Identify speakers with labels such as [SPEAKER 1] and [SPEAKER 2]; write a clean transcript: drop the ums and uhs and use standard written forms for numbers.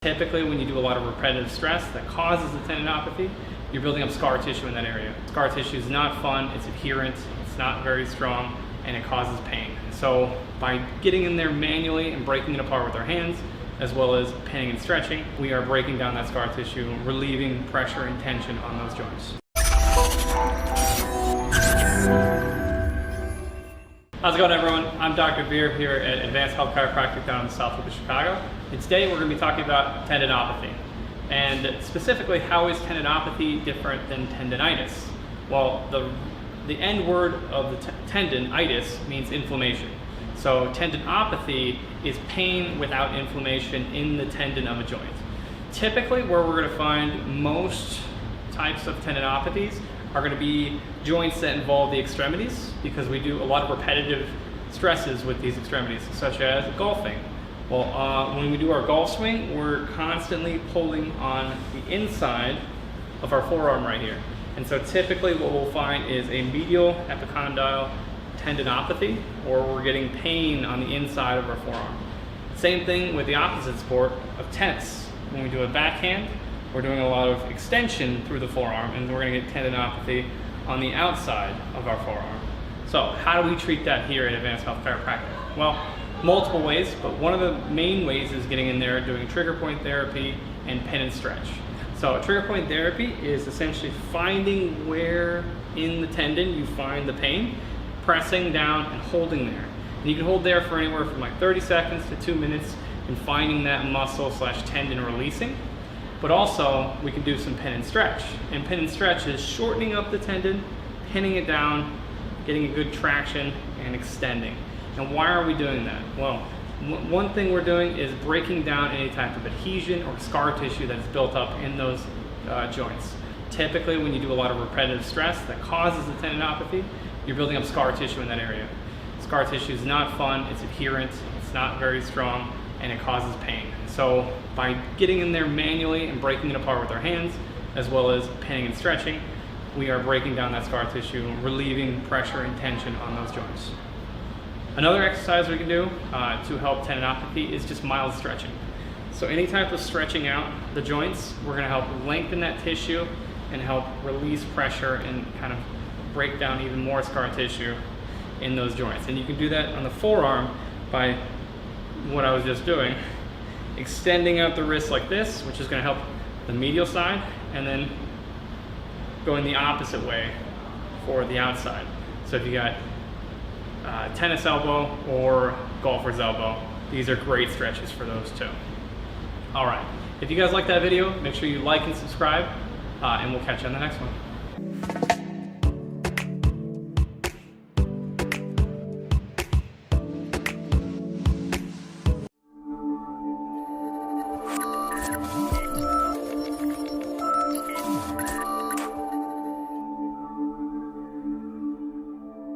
[SPEAKER 1] Typically, when you do a lot of repetitive stress that causes the tendinopathy, you're building up scar tissue in that area. Scar tissue is not fun, it's adherent, it's not very strong, and it causes pain. So by getting in there manually and breaking it apart with our hands, as well as pinning and stretching, we are breaking down that scar tissue, relieving pressure and tension on those joints. How's it going, everyone? I'm Dr. Veer here at Advanced Health Chiropractic down in the south of Chicago. And today we're going to be talking about tendinopathy. And specifically, how is tendinopathy different than tendinitis? Well, the end word of the tendinitis means inflammation. So tendinopathy is pain without inflammation in the tendon of a joint. Typically, where we're going to find most types of tendinopathies are going to be joints that involve the extremities, because we do a lot of repetitive stresses with these extremities, such as golfing. Well, when we do our golf swing, we're constantly pulling on the inside of our forearm right here. And so typically what we'll find is a medial epicondyle tendinopathy, or we're getting pain on the inside of our forearm. Same thing with the opposite sport of tennis. When we do a backhand, we're doing a lot of extension through the forearm, and we're going to get tendinopathy on the outside of our forearm. So how do we treat that here at Advanced Health Chiropractic? Well, multiple ways, but one of the main ways is getting in there, doing trigger point therapy and pin and stretch. So trigger point therapy is essentially finding where in the tendon you find the pain, pressing down and holding there. And you can hold there for anywhere from like 30 seconds to 2 minutes and finding that muscle / tendon releasing. But also, we can do some pin and stretch. And pin and stretch is shortening up the tendon, pinning it down, getting a good traction, and extending. And why are we doing that? Well, one thing we're doing is breaking down any type of adhesion or scar tissue that is built up in those joints. Typically, when you do a lot of repetitive stress that causes the tendinopathy, you're building up scar tissue in that area. Scar tissue is not fun, it's adherent, it's not very strong, and it causes pain. So by getting in there manually and breaking it apart with our hands, as well as pinning and stretching, we are breaking down that scar tissue, relieving pressure and tension on those joints. Another exercise we can do to help tendinopathy is just mild stretching. So any type of stretching out the joints, we're going to help lengthen that tissue and help release pressure and kind of break down even more scar tissue in those joints. And you can do that on the forearm by what I was just doing, extending out the wrist like this, which is going to help the medial side, and then going the opposite way for the outside. So if you got tennis elbow or golfer's elbow, these are great stretches for those too. All right, if you guys like that video, make sure you like and subscribe, and we'll catch you on the next one.